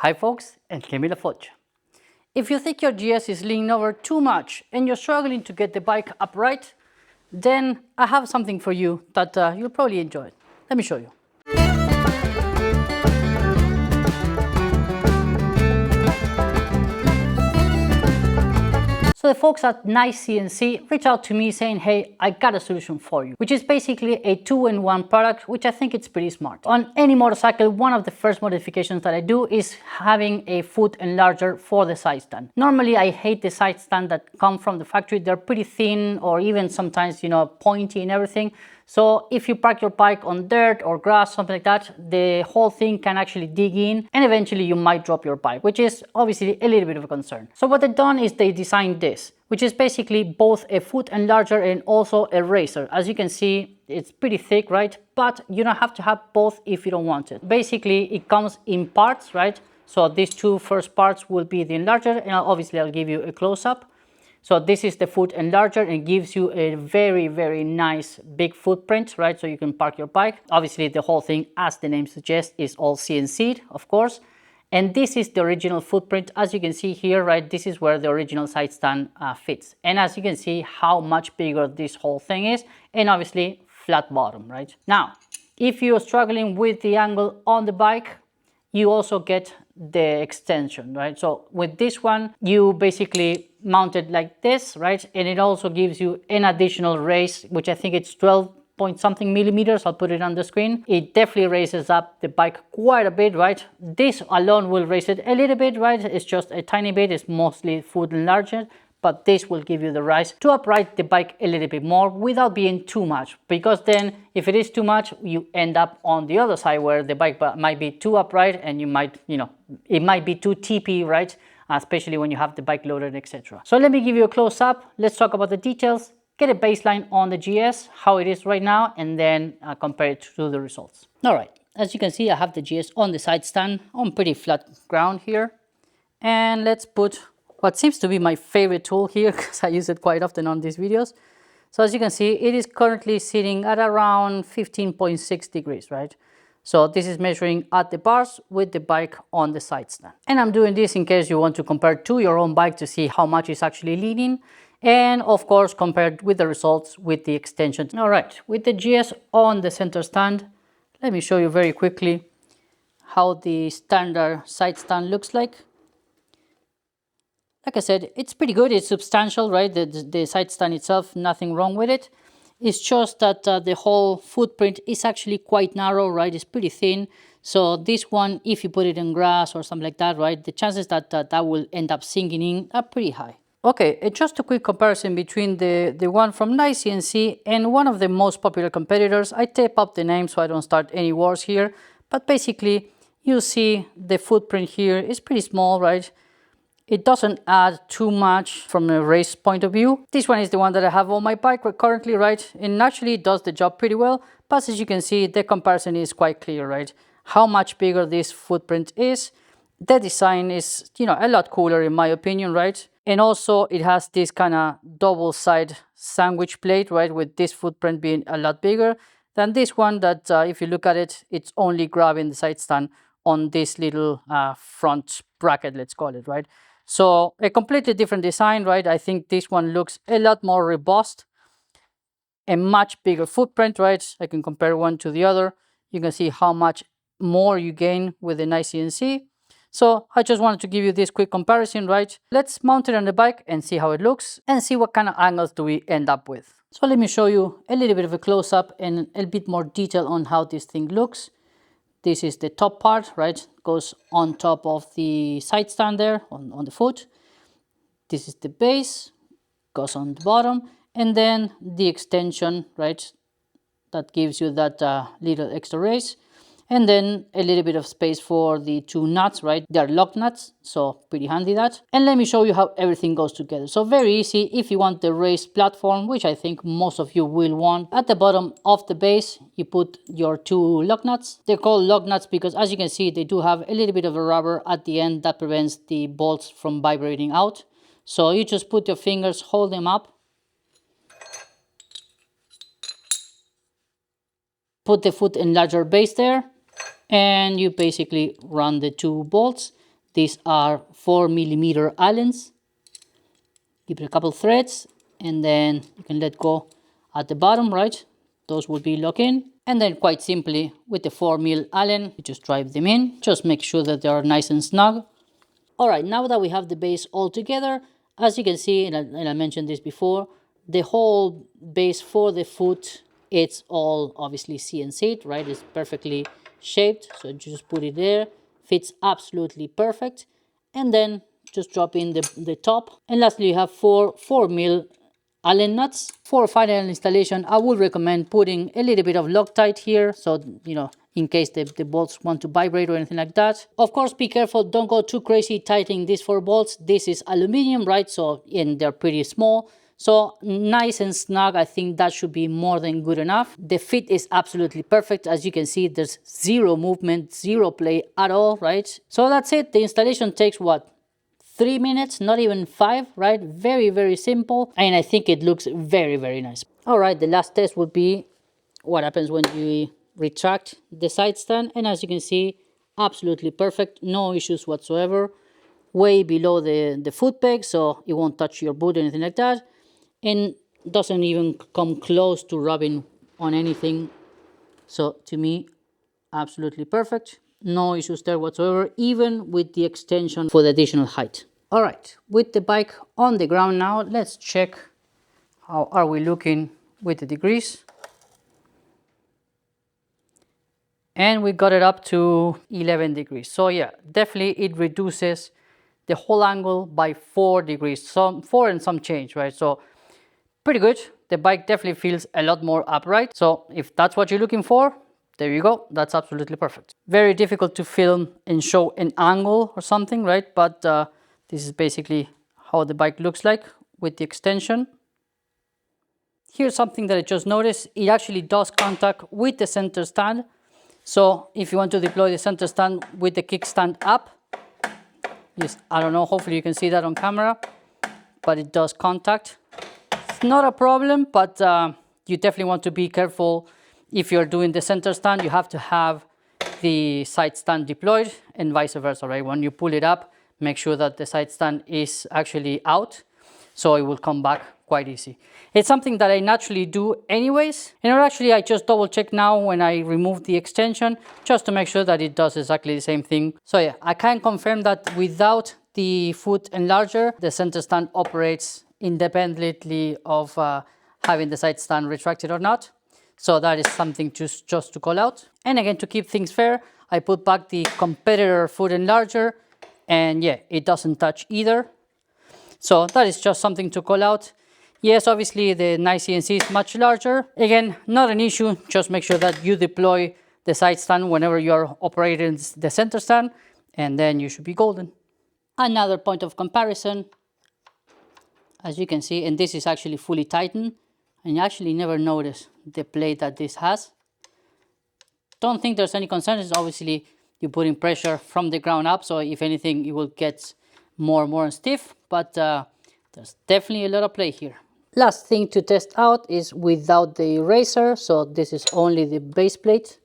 Hi folks, and Camila Foch. If you think your GS is leaning over too much and you're struggling to get the bike upright, then I have something for you that you'll probably enjoy. Let me show you. So the folks at NiceCNC reached out to me saying, hey, I got a solution for you, which is basically a 2-in-1 product, which I think it's pretty smart. On any motorcycle, one of the first modifications that I do is having a foot enlarger for the side stand. Normally, I hate the side stand that come from the factory. They're pretty thin or even sometimes, pointy and everything. So if you park your bike on dirt or grass, something like that, the whole thing can actually dig in and eventually you might drop your bike, which is obviously a little bit of a concern. So what they've done is they designed this, which is basically both a foot enlarger and also a raiser. As you can see, it's pretty thick, right? But you don't have to have both if you don't want it. Basically, it comes in parts, right? So these two first parts will be the enlarger, and obviously I'll give you a close-up. So this is the foot enlarger and gives you a very, very nice big footprint, right? So you can park your bike. Obviously the whole thing, as the name suggests, is all CNC'd, of course. And this is the original footprint. As you can see here, right, this is where the original side stand fits. And as you can see how much bigger this whole thing is, and obviously flat bottom, right? Now, if you're struggling with the angle on the bike, you also get the extension, right? So with this one, you basically mount it like this, right? And it also gives you an additional raise, which I think it's 12 point something millimeters. I'll put it on the screen. It definitely raises up the bike quite a bit, right? This alone will raise it a little bit, right? It's just a tiny bit. It's mostly foot enlarged, but this will give you the rise to upright the bike a little bit more without being too much, because then if it is too much, you end up on the other side where the bike might be too upright and you might, it might be too TP, right? Especially when you have the bike loaded, etc. So let me give you a close-up. Let's talk about the details, get a baseline on the GS, how it is right now, and then compare it to the results. All right, as you can see, I have the GS on the side stand on pretty flat ground here. And let's put what seems to be my favorite tool here, because I use it quite often on these videos. So as you can see, it is currently sitting at around 15.6 degrees, right? So this is measuring at the bars with the bike on the side stand. And I'm doing this in case you want to compare to your own bike to see how much it's actually leaning. And of course, compared with the results with the extension. All right, with the GS on the center stand, let me show you very quickly how the standard side stand looks like. Like I said, it's pretty good. It's substantial, right? The side stand itself, nothing wrong with it. It's just that the whole footprint is actually quite narrow, right? It's pretty thin. So this one, if you put it in grass or something like that, right, the chances that that will end up sinking in are pretty high. Okay, just a quick comparison between the one from NiceCNC and one of the most popular competitors. I tape up the name so I don't start any wars here. But basically, you see the footprint here is pretty small, right? It doesn't add too much from a race point of view. This one is the one that I have on my bike currently, right? And actually it does the job pretty well. But as you can see, the comparison is quite clear, right? How much bigger this footprint is. The design is, a lot cooler in my opinion, right? And also it has this kind of double side sandwich plate, right? With this footprint being a lot bigger than this one that if you look at it, it's only grabbing the side stand on this little front bracket, let's call it, right? So a completely different design, right? I think this one looks a lot more robust, a much bigger footprint, right? I can compare one to the other. You can see how much more you gain with the NiceCNC. So I just wanted to give you this quick comparison, right? Let's mount it on the bike and see how it looks and see what kind of angles do we end up with. So let me show you a little bit of a close-up and a bit more detail on how this thing looks. This is the top part, right? Goes on top of the side stand there on the foot. This is the base, goes on the bottom, and then the extension, right? That gives you that little extra raise. And then a little bit of space for the two nuts, right? They're lock nuts, so pretty handy that. And let me show you how everything goes together. So very easy if you want the raised platform, which I think most of you will want. At the bottom of the base, you put your two lock nuts. They're called lock nuts because as you can see, they do have a little bit of a rubber at the end that prevents the bolts from vibrating out. So you just put your fingers, hold them up. Put the foot enlarger base there. And you basically run the two bolts. These are 4mm Allens. Give it a couple threads, and then you can let go at the bottom, right? Those will be locked in. And then quite simply with the 4mm Allen, you just drive them in. Just make sure that they are nice and snug. All right, now that we have the base all together, as you can see, and I mentioned this before, the whole base for the foot, it's all obviously CNC'd, right? It's perfectly shaped, so you just put it there, fits absolutely perfect, and then just drop in the top. And lastly, you have 4mm Allen nuts. For final installation, I would recommend putting a little bit of Loctite here, so you know, in case the bolts want to vibrate or anything like that. Of course, be careful, don't go too crazy tightening these 4 bolts. This is aluminum, right? So, and they're pretty small. So nice and snug, I think that should be more than good enough. The fit is absolutely perfect. As you can see, there's zero movement, zero play at all, right? So that's it. The installation takes what? 3 minutes, not even 5, right? Very, very simple. And I think it looks very, very nice. All right, the last test would be what happens when you retract the side stand. And as you can see, absolutely perfect. No issues whatsoever. Way below the foot peg, so it won't touch your boot or anything like that. And doesn't even come close to rubbing on anything. So to me, absolutely perfect. No issues there whatsoever, even with the extension for the additional height. All right, with the bike on the ground now, let's check how are we looking with the degrees. And we got it up to 11 degrees. So yeah, definitely it reduces the whole angle by 4 degrees, some 4 and some change, right? So pretty good. The bike definitely feels a lot more upright. So if that's what you're looking for, there you go. That's absolutely perfect. Very difficult to film and show an angle or something, right? But this is basically how the bike looks like with the extension. Here's something that I just noticed. It actually does contact with the center stand. So if you want to deploy the center stand with the kickstand up, just, I don't know, hopefully you can see that on camera, but it does contact. It's not a problem, but you definitely want to be careful. If you're doing the center stand, you have to have the side stand deployed and vice versa, right? When you pull it up, make sure that the side stand is actually out, so it will come back quite easy. It's something that I naturally do anyways. And actually, I just double check now when I remove the extension, just to make sure that it does exactly the same thing. So yeah, I can confirm that without the foot enlarger, the center stand operates independently of having the side stand retracted or not. So that is something just to call out. And again, to keep things fair, I put back the competitor foot enlarger, and yeah, it doesn't touch either. So that is just something to call out. Yes, obviously the NiceCNC is much larger. Again, not an issue. Just make sure that you deploy the side stand whenever you are operating the center stand, and then you should be golden. Another point of comparison, as you can see, and this is actually fully tightened, and you actually never notice the play that this has. Don't think there's any concerns. Obviously, you're putting pressure from the ground up, so if anything, it will get more and more stiff, but there's definitely a lot of play here. Last thing to test out is without the eraser, so this is only the base plate.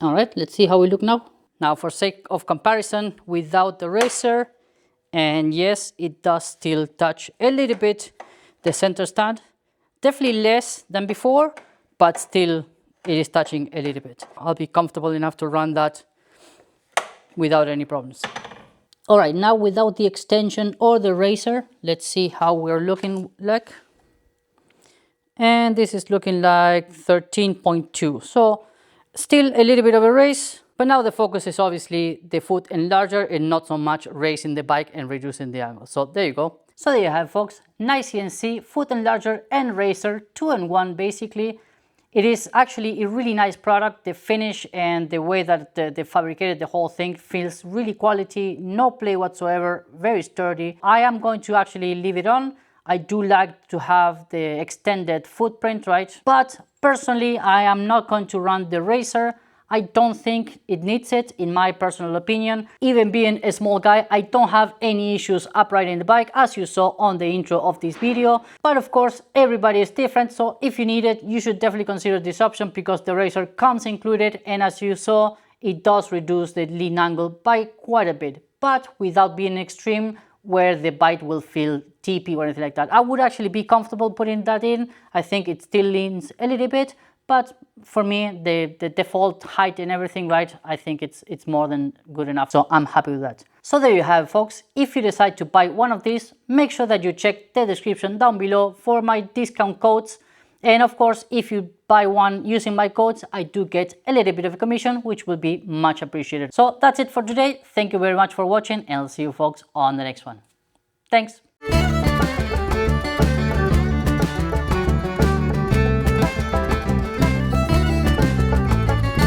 All right, let's see how we look now. Now, for sake of comparison, without the eraser, and yes, it does still touch a little bit the center stand. Definitely less than before, but still it is touching a little bit. I'll be comfortable enough to run that without any problems. All right, now without the extension or the eraser, let's see how we're looking like. And this is looking like 13.2. So still a little bit of a raise, but now the focus is obviously the foot enlarger and not so much raising the bike and reducing the angle. So there you go. So there you have, folks, NiceCNC foot enlarger and razor, 2-in-1 basically. It is actually a really nice product. The finish and the way that they fabricated the whole thing feels really quality, no play whatsoever, very sturdy. I am going to actually leave it on. I do like to have the extended footprint, right? But personally, I am not going to run the razor. I don't think it needs it, in my personal opinion. Even being a small guy, I don't have any issues uprighting the bike, as you saw on the intro of this video. But of course, everybody is different, so if you need it, you should definitely consider this option because the razor comes included, and as you saw, it does reduce the lean angle by quite a bit, but without being extreme where the bite will feel tippy or anything like that. I would actually be comfortable putting that in. I think it still leans a little bit, but for me, the default height and everything, right, I think it's more than good enough, so I'm happy with that. So there you have it, folks. If you decide to buy one of these, make sure that you check the description down below for my discount codes. And of course, if you buy one using my codes, I do get a little bit of a commission, which will be much appreciated. So that's it for today. Thank you very much for watching, and I'll see you folks on the next one. Thanks.